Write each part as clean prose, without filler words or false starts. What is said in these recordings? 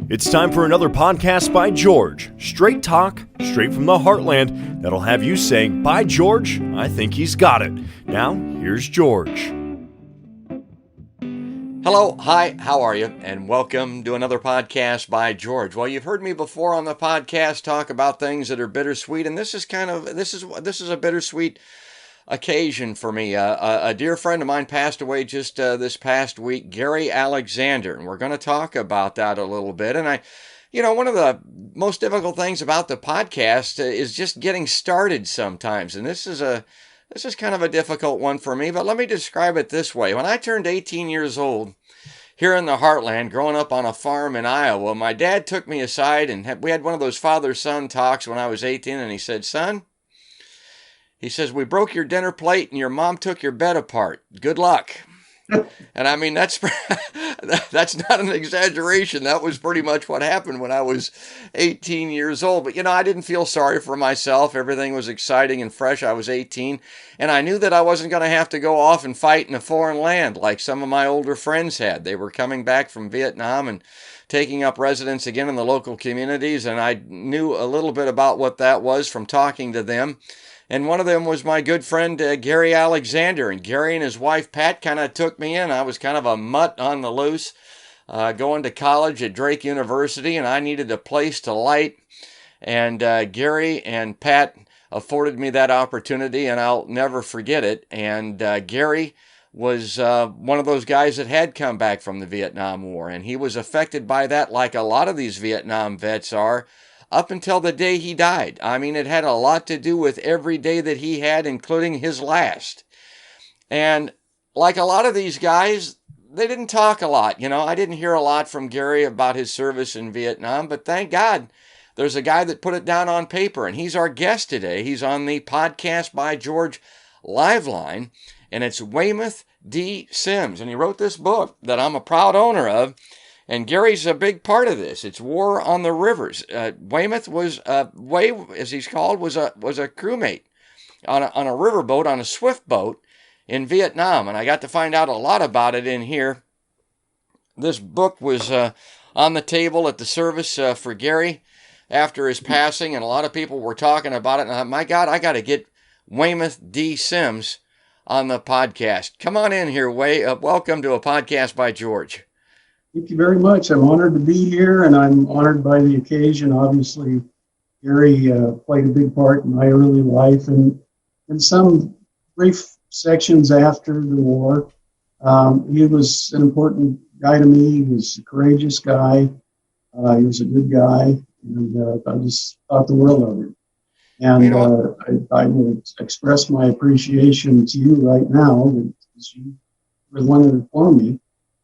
It's time for another podcast by George. Straight talk, straight from the heartland, that'll have you saying, "By George, I think he's got it." Now, here's George. Hello, hi, how are you? And welcome to another podcast by George. Well, you've heard me before on the podcast talk about things that are bittersweet, and this is a bittersweet occasion for me. A dear friend of mine passed away just this past week, Gary Alexander, and we're going to talk about that a little bit. And one of the most difficult things about the podcast is just getting started sometimes, and this is kind of a difficult one for me. But let me describe it this way: when I turned 18 years old, here in the heartland, growing up on a farm in Iowa, my dad took me aside and we had one of those father-son talks when I was 18, and he said, "Son," he says, "we broke your dinner plate and your mom took your bed apart. Good luck." And I mean, that's not an exaggeration. That was pretty much what happened when I was 18 years old. But, I didn't feel sorry for myself. Everything was exciting and fresh. I was 18, and I knew that I wasn't going to have to go off and fight in a foreign land like some of my older friends had. They were coming back from Vietnam and taking up residence again in the local communities, and I knew a little bit about what that was from talking to them. And one of them was my good friend Gary Alexander. And Gary and his wife Pat kind of took me in. I was kind of a mutt on the loose, going to college at Drake University, and I needed a place to light. And Gary and Pat afforded me that opportunity, and I'll never forget it. And Gary was one of those guys that had come back from the Vietnam War, and he was affected by that like a lot of these Vietnam vets are, up until the day he died. I mean, it had a lot to do with every day that he had, including his last. And like a lot of these guys, they didn't talk a lot. I didn't hear a lot from Gary about his service in Vietnam, but thank God there's a guy that put it down on paper, and he's our guest today. He's on the Podcast by George live line, and it's Weymouth D. Sims. And he wrote this book that I'm a proud owner of. And Gary's a big part of this. It's War on the Rivers. Weymouth was, Way, as he's called, was a crewmate on a riverboat, on a swift boat in Vietnam. And I got to find out a lot about it in here. This book was on the table at the service for Gary after his passing, and a lot of people were talking about it. And I thought, my God, I got to get Weymouth D. Sims on the podcast. Come on in here, Way. Welcome to a podcast by George. Thank you very much. I'm honored to be here, and I'm honored by the occasion. Obviously, Gary played a big part in my early life, and in some brief sections after the war. He was an important guy to me. He was a courageous guy. He was a good guy, and I just thought the world of him. And I will express my appreciation to you right now, because you were the one that informed me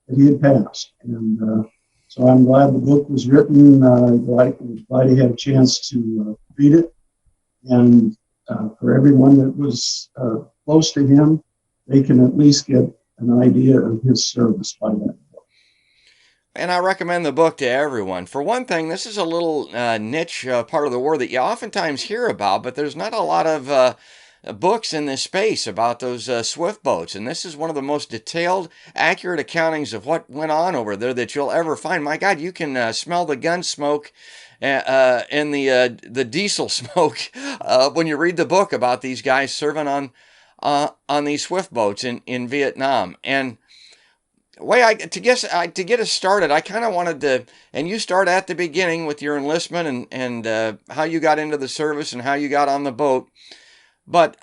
that he had passed. And so I'm glad the book was written. Glad he had a chance to read it. And for everyone that was close to him, they can at least get an idea of his service by that book. And I recommend the book to everyone. For one thing, this is a little niche part of the war that you oftentimes hear about, but there's not a lot of books in this space about those swift boats, and this is one of the most detailed, accurate accountings of what went on over there that you'll ever find. My God, you can smell the gun smoke and the diesel smoke when you read the book about these guys serving on these swift boats in Vietnam. And to get us started, I kind of wanted to, and you start at the beginning with your enlistment and how you got into the service and how you got on the boat. But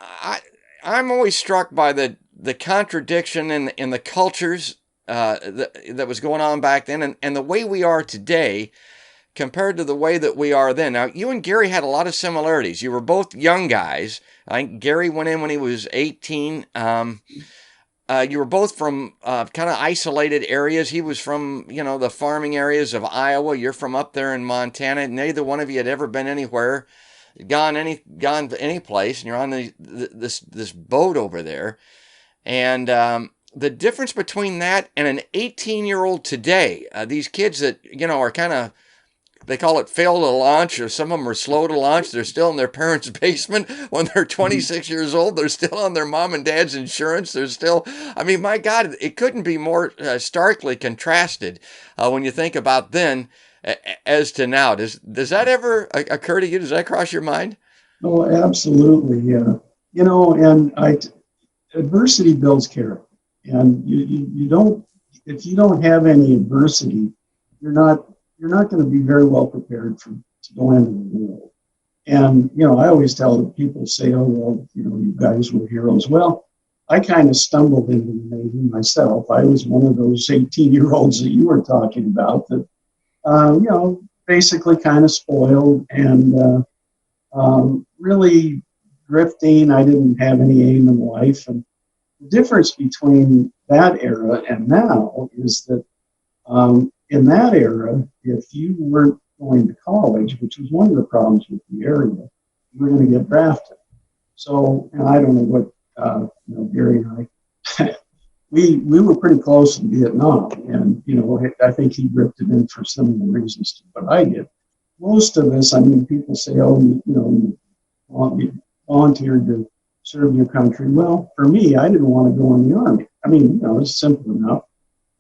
I'm always struck by the contradiction in the cultures that was going on back then and the way we are today compared to the way that we are then. Now, you and Gary had a lot of similarities. You were both young guys. I think Gary went in when he was 18. You were both from kind of isolated areas. He was from, the farming areas of Iowa. You're from up there in Montana. Neither one of you had ever been anywhere. Gone to any place, and you're on this boat over there, and the difference between that and an 18-year-old today, these kids that are kind of they call it fail to launch, or some of them are slow to launch. They're still in their parents' basement when they're 26 years old. They're still on their mom and dad's insurance. They're still, I mean, my God, it couldn't be more starkly contrasted when you think about then as to now. Does that ever occur to you? Does that cross your mind? Oh, absolutely. Yeah. You know, and adversity builds character. And you don't, if you don't have any adversity, you're not going to be very well prepared to go into the world. And, you know, I always tell people, say, oh, well, you know, you guys were heroes. Well, I kind of stumbled into the Navy myself. I was one of those 18-year-olds that you were talking about that, you know, basically kind of spoiled and really drifting. I didn't have any aim in life. And the difference between that era and now is that in that era, if you weren't going to college, which was one of the problems with the area, you were going to get drafted. So, and I don't know what, you know, Gary and I, we were pretty close in Vietnam. And, you know, I think he drifted in for similar reasons to what I did. Most of us, I mean, people say, oh, you know, you volunteered to serve your country. Well, for me, I didn't want to go in the Army. I mean, you know, it's simple enough.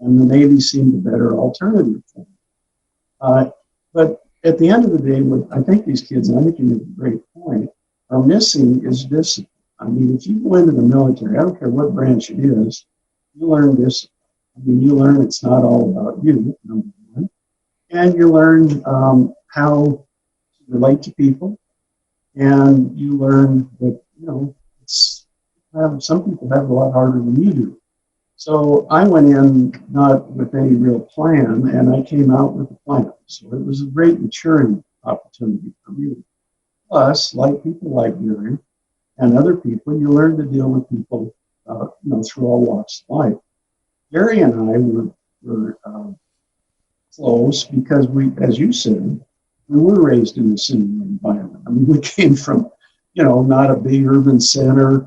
And the Navy seemed a better alternative for me. But at the end of the day, what I think these kids, and I think you make a great point, are missing is discipline. I mean, if you go into the military, I don't care what branch it is, you learn this. I mean, you learn it's not all about you, number one. And you learn how to relate to people. And you learn that, you know, some people have it a lot harder than you do. So I went in not with any real plan, and I came out with a plan. So it was a great maturing opportunity for me. Plus, like people like Gary and other people, you learn to deal with people, you know, through all walks of life. Gary and I were close because we, as you said, we were raised in a similar environment. I mean, we came from, you know, not a big urban center,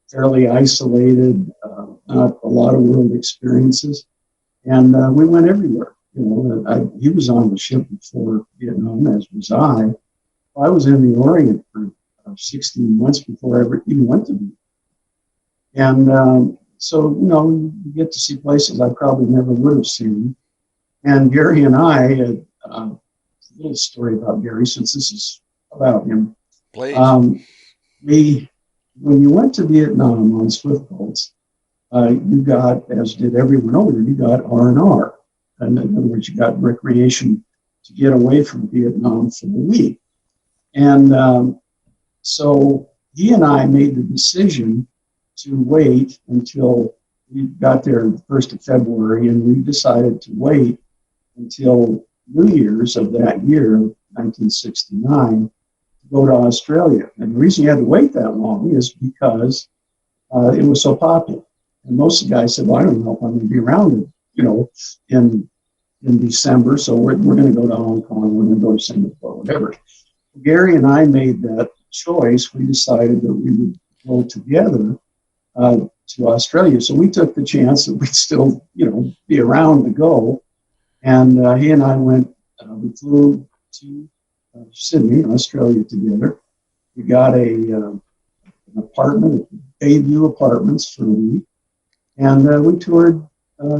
fairly isolated, not a lot of world experiences. And we went everywhere. You know, he was on the ship before Vietnam, as was I. I was in the Orient for 16 months before I ever even went to Vietnam. And so, you know, you get to see places I probably never would have seen. And Gary and I had a little story about Gary, since this is about him. Please. When you went to Vietnam on swift boats, you got, as did everyone over there, you got R&R. And in other words, you got recreation to get away from Vietnam for a week. And so he and I made the decision to wait until we got there the 1st of February, and we decided to wait until New Year's of that year, 1969, to go to Australia. And the reason you had to wait that long is because it was so popular. And most of the guys said, well, I don't know if I'm going to be around, you know, in December, so we're going to go to Hong Kong, we're going to go to Singapore, whatever. Gary and I made that choice. We decided that we would go together to Australia. So we took the chance that we'd still, you know, be around to go. And he and I went, we flew to Sydney, Australia together. We got an apartment, Bayview Apartments for a week. And we toured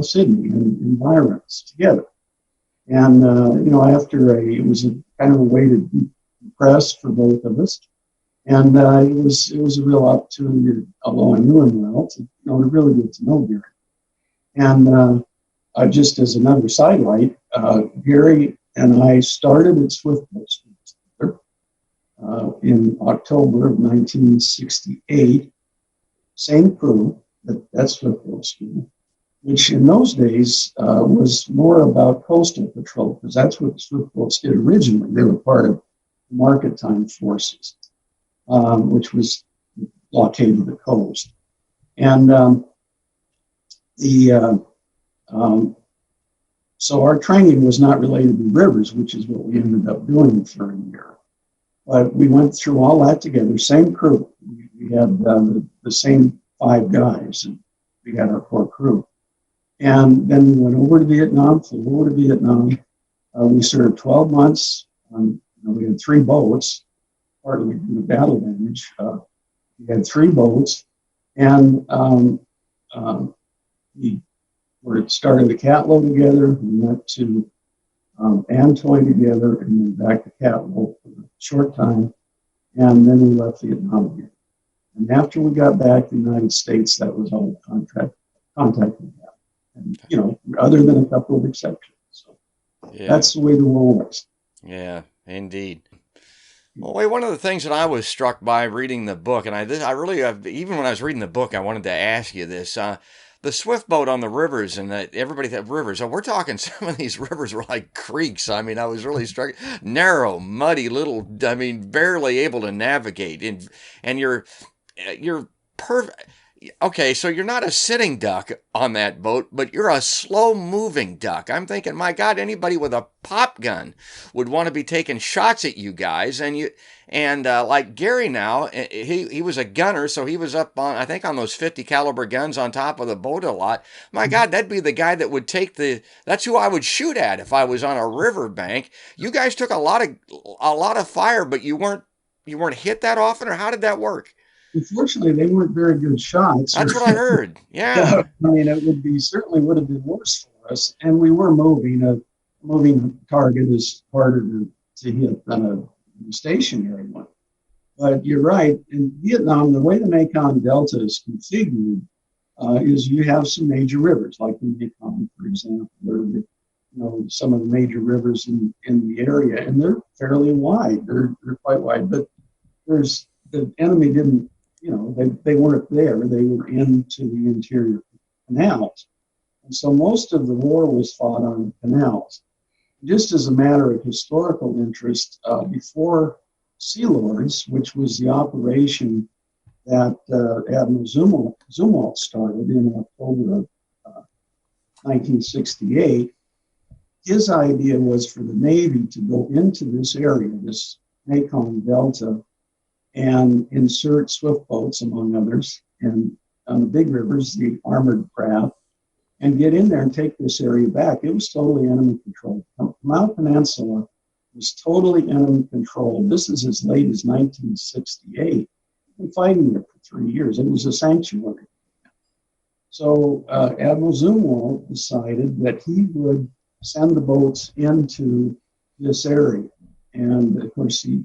Sydney and environs together. And, you know, it was a kind of a way to decompress for both of us. And it was a real opportunity, although I knew him well, to, you know, to really get to know Gary. And just as another sidelight, Gary and I started at Swift Boats together in October of 1968. Same crew at Swift Boat School, which in those days was more about coastal patrol, because that's what the Swift Boats did originally. They were part of the Maritime Forces, which was blockaded the coast. And so our training was not related to rivers, which is what we ended up doing for a year. But we went through all that together, same crew. We had the same 5 guys, and we had our core crew. And then we went over to Vietnam, flew over to Vietnam, We served 12 months. We had 3 boats, partly due to battle damage. We had 3 boats, and we were starting the Catlow together. We went to Antoine together, and then back to Catlow for a short time, and then we left Vietnam again. And after we got back to the United States, that was all the contact we had. And, other than a couple of exceptions. So that's the way the war was. Yeah, indeed. Well, wait, one of the things that I was struck by reading the book, and I really, even when I was reading the book, I wanted to ask you this. The swift boat on the rivers, and that everybody thought rivers. We're talking some of these rivers were like creeks. I mean, I was really struck. Narrow, muddy, little. I mean, barely able to navigate. And you're perfect. Okay, so you're not a sitting duck on that boat, but you're a slow-moving duck. I'm thinking, my God, anybody with a pop gun would want to be taking shots at you guys. And like Gary now, he was a gunner, so he was up on, I think, on those 50 caliber guns on top of the boat a lot. My God, that'd be the guy that would that's who I would shoot at if I was on a riverbank. You guys took a lot of fire, but you weren't hit that often, or how did that work? Unfortunately, they weren't very good shots. That's what I heard. Yeah. I mean, certainly would have been worse for us. And we were moving. A moving target is harder to hit than a stationary one. But you're right. In Vietnam, the way the Mekong Delta is configured is you have some major rivers, like the Mekong, for example, or some of the major rivers in the area, and they're fairly wide. They're quite wide. But the enemy didn't. They weren't there. They were into the interior canals. And so most of the war was fought on canals. Just as a matter of historical interest, before Sea Lords, which was the operation that Admiral Zumwalt started in October of 1968, his idea was for the Navy to go into this area, this Mekong Delta, and insert swift boats, among others, and on the big rivers, the armored craft, and get in there and take this area back. It was totally enemy controlled. Mount Peninsula was totally enemy controlled. This is as late as 1968. We've been fighting there for 3 years. It was a sanctuary. So Admiral Zumwalt decided that he would send the boats into this area. And of course, he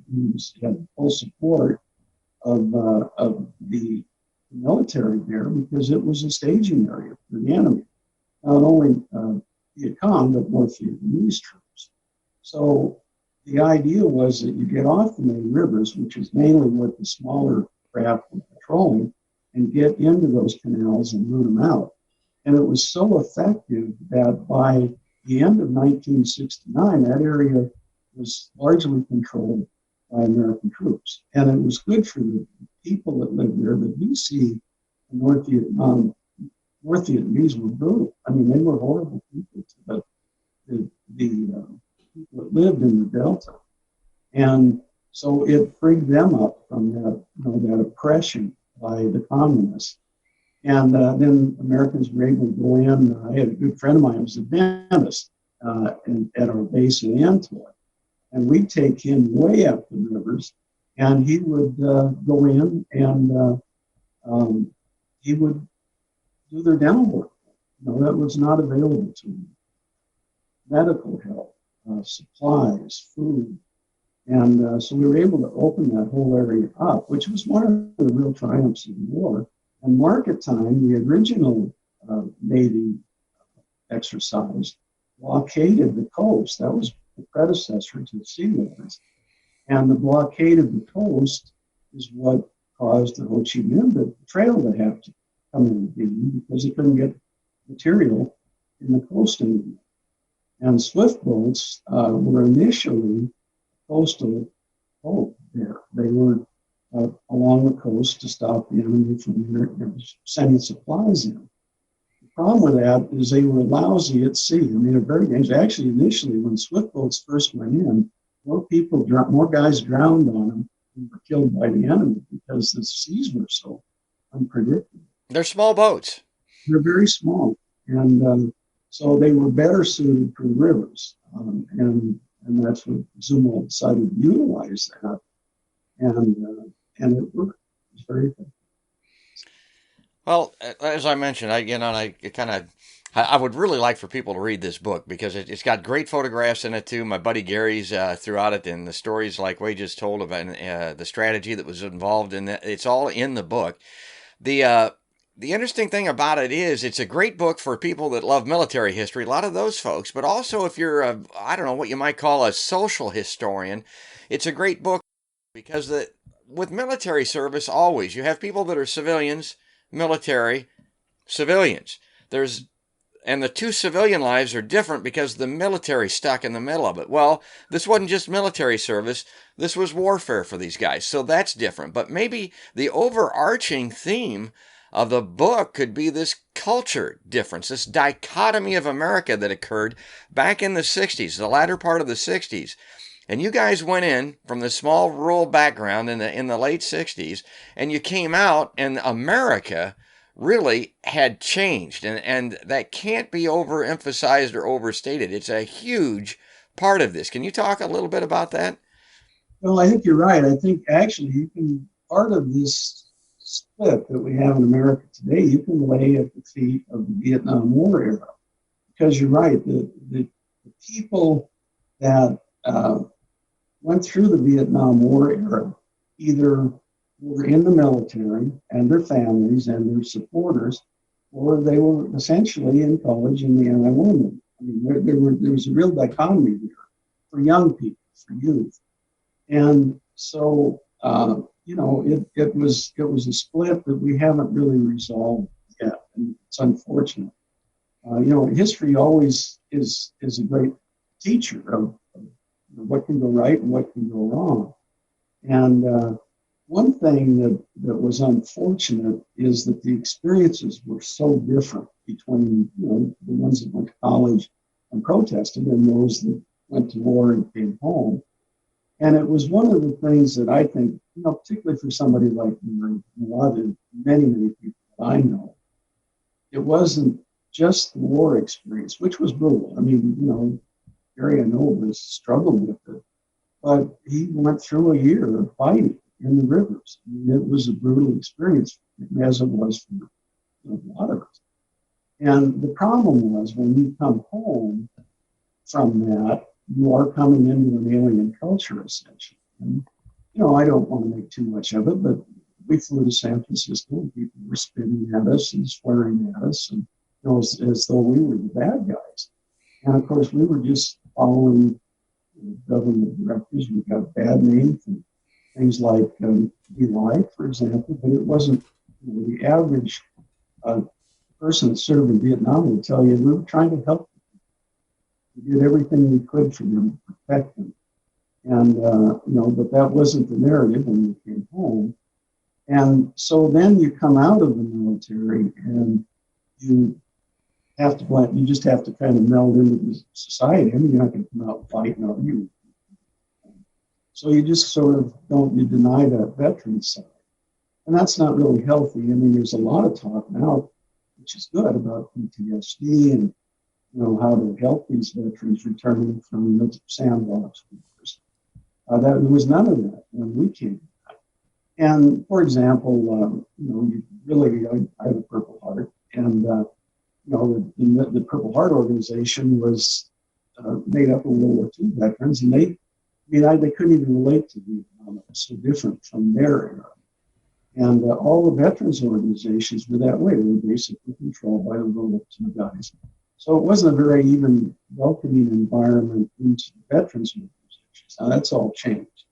had full support of the military there because it was a staging area for the enemy, not only Viet Cong, but North Vietnamese troops. So the idea was that you get off the main rivers, which is mainly what the smaller craft were patrolling, and get into those canals and root them out. And it was so effective that by the end of 1969, that area was largely controlled by American troops. And it was good for the people that lived there. The VC in North Vietnamese were brutal. I mean, they were horrible people to the people that lived in the Delta. And so it freed them up from that oppression by the communists. And then Americans were able to go in. I had a good friend of mine who was a dentist at our base in Antoine. And we'd take him way up the rivers, and he would go in and he would do their dental work. That was not available to him. Medical help, supplies, food. And so we were able to open that whole area up, which was one of the real triumphs of the war. And market time, the original Navy exercise, blockaded the coast. That was the predecessor to the Sea Lords. And the blockade of the coast is what caused the Ho Chi Minh Trail to have to come into being because they couldn't get material in the coast anymore. And swift boats were initially coastal boat there. They were along the coast to stop the enemy from sending supplies in. The problem with that is they were lousy at sea. I mean, they're very dangerous. Actually, initially, when swift boats first went in, more guys drowned on them and were killed by the enemy because the seas were so unpredictable. They're small boats. They're very small. And so they were better suited for rivers. And that's what Zumwalt decided to utilize that, and it worked. It was very good. Well, as I mentioned, I would really like for people to read this book because it's got great photographs in it too. My buddy Gary's throughout it, and the stories like Wade just told about the strategy that was involved in it. It's all in the book. The interesting thing about it is it's a great book for people that love military history, a lot of those folks, but also if you're I don't know what you might call a social historian, it's a great book because with military service always you have people that are civilians, military, civilians. There's and the two civilian lives are different because the military stuck in the middle of it. Well, this wasn't just military service, this was warfare for these guys. So that's different. But maybe the overarching theme of the book could be this culture difference, this dichotomy of America that occurred back in the 60s, the latter part of the 60s. And you guys went in from the small rural background in the late 60s, and you came out, and America really had changed. And that can't be overemphasized or overstated. It's a huge part of this. Can you talk a little bit about that? Well, I think you're right. I think actually part of this split that we have in America today, you can lay at the feet of the Vietnam War era. Because you're right, the people that went through the Vietnam War era either were in the military and their families and their supporters, or they were essentially in college in the anti-war movement. I mean, there was a real dichotomy there for young people, for youth. And so, it was a split that we haven't really resolved yet, and it's unfortunate. History always is a great teacher of what can go right and what can go wrong. And one thing that was unfortunate is that the experiences were so different between the ones that went to college and protested and those that went to war and came home. And it was one of the things that I think, particularly for somebody like me, many people that I know, it wasn't just the war experience, which was brutal. I mean, Gary, I know, struggled with it, but he went through a year of fighting in the rivers. I mean, it was a brutal experience, as it was for a lot of us. And the problem was when you come home from that, you are coming into an alien culture, essentially. And, I don't want to make too much of it, but we flew to San Francisco and people were spitting at us and swearing at us, and as though we were the bad guys. And of course, we were just following government directives. We got bad names and things like Eli, for example, but it wasn't the average person that served in Vietnam would tell you we were trying to help them. We did everything we could for them to protect them. And, but that wasn't the narrative when we came home. And so then you come out of the military and you just have to kind of meld into the society. I mean, you're not going to come out and fight, you. So you just sort of you deny that veteran side. And that's not really healthy. I mean, there's a lot of talk now, which is good, about PTSD and, how to help these veterans returning from the sandbox. There was none of that when we came. And for example, I have a Purple Heart, and the Purple Heart organization was made up of World War II veterans, and they couldn't even relate to Vietnam. It was so different from their era. And all the veterans organizations were that way. They were basically controlled by the World War II guys. So it wasn't a very even welcoming environment into the veterans organizations. Now that's all changed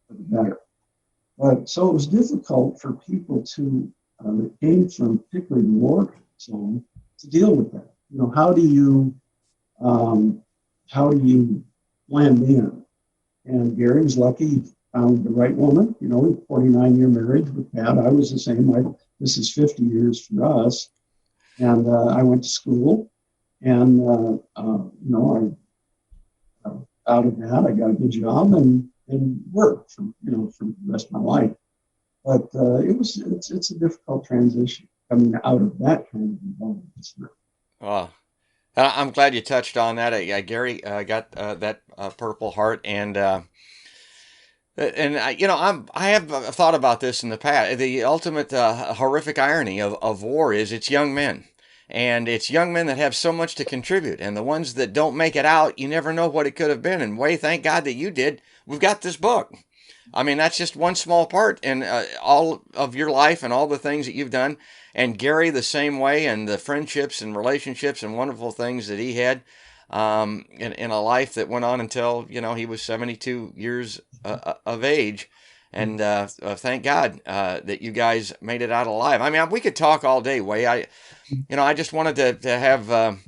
for the better. But so it was difficult for people that came from particularly the war zone to deal with that. How do you blend in? And Gary was lucky; he found the right woman. 49-year marriage with Pat. I was the same. This is 50 years for us, and I went to school, and out of that, I got a good job and worked for the rest of my life. But it's a difficult transition coming out of that kind of environment. Oh, I'm glad you touched on that. Gary got that Purple Heart, I have thought about this in the past. The ultimate horrific irony of war is it's young men. And it's young men that have so much to contribute. And the ones that don't make it out, you never know what it could have been. And Way, thank God that you did. We've got this book. I mean, that's just one small part in all of your life and all the things that you've done. And Gary, the same way, and the friendships and relationships and wonderful things that he had in a life that went on until, he was 72 years of age. And thank God that you guys made it out alive. I mean, we could talk all day, Way. I just wanted to have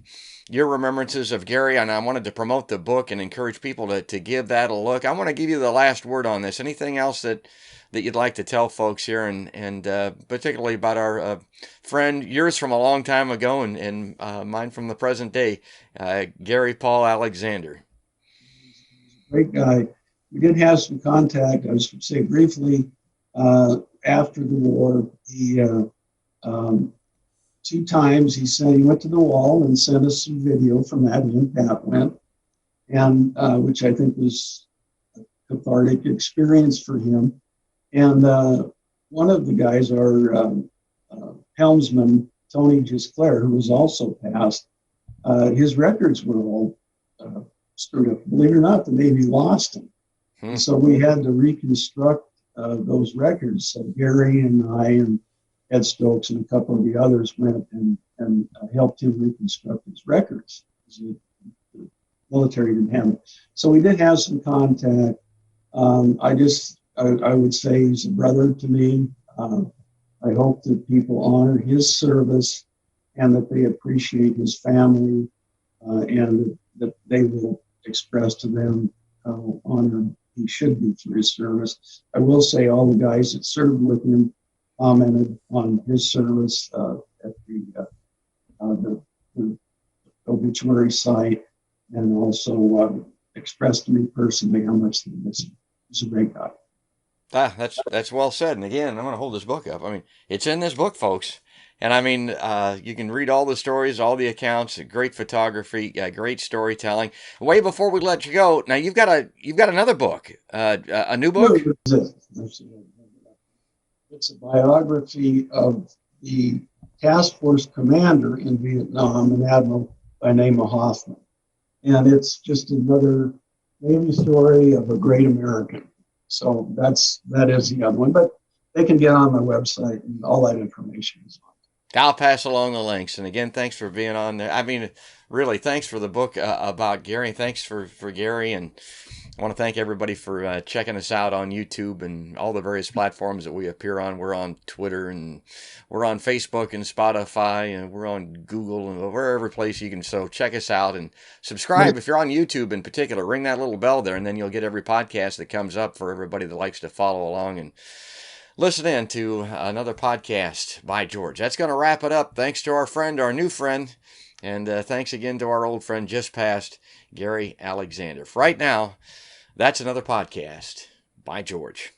your remembrances of Gary, and I wanted to promote the book and encourage people to give that a look. I want to give you the last word on this. Anything else that you'd like to tell folks here, and particularly about our friend, yours from a long time ago, and mine from the present day, Gary Paul Alexander. Great guy. We did have some contact. I was going to say briefly after the war. He 2 times he went to the wall and sent us some video from that. He and Pat went, and which I think was a cathartic experience for him. And one of the guys, our helmsman, Tony Gisclair, who was also passed, his records were all screwed up. Believe it or not, the Navy lost them. So we had to reconstruct those records. So Gary and I and Ed Stokes and a couple of the others went and helped him reconstruct his records. The military didn't have it. So we did have some contact. I would say he's a brother to me. I hope that people honor his service and that they appreciate his family and that they will express to them how honored he should be for his service. I will say all the guys that served with him commented on his service at the obituary site, and also expressed to me personally how much they miss him. He's a great guy. That's well said. And again, I'm going to hold this book up. I mean, it's in this book, folks. And I mean, you can read all the stories, all the accounts, great photography, great storytelling. Way before we let you go, now you've got another book, a new book. It's a biography of the task force commander in Vietnam, an admiral by the name of Hoffman. And it's just another Navy story of a great American. So that is the other one. But they can get on my website, and all that information is on. I'll pass along the links. And again, thanks for being on there. I mean, really, thanks for the book about Gary. Thanks for Gary. And I want to thank everybody for checking us out on YouTube and all the various platforms that we appear on. We're on Twitter, and we're on Facebook and Spotify, and we're on Google, and wherever place you can. So check us out and subscribe. If you're on YouTube in particular, ring that little bell there, and then you'll get every podcast that comes up for everybody that likes to follow along and listen in to another podcast by George. That's going to wrap it up. Thanks to our new friend, and thanks again to our old friend just passed, Gary Alexander. For right now, that's another podcast by George.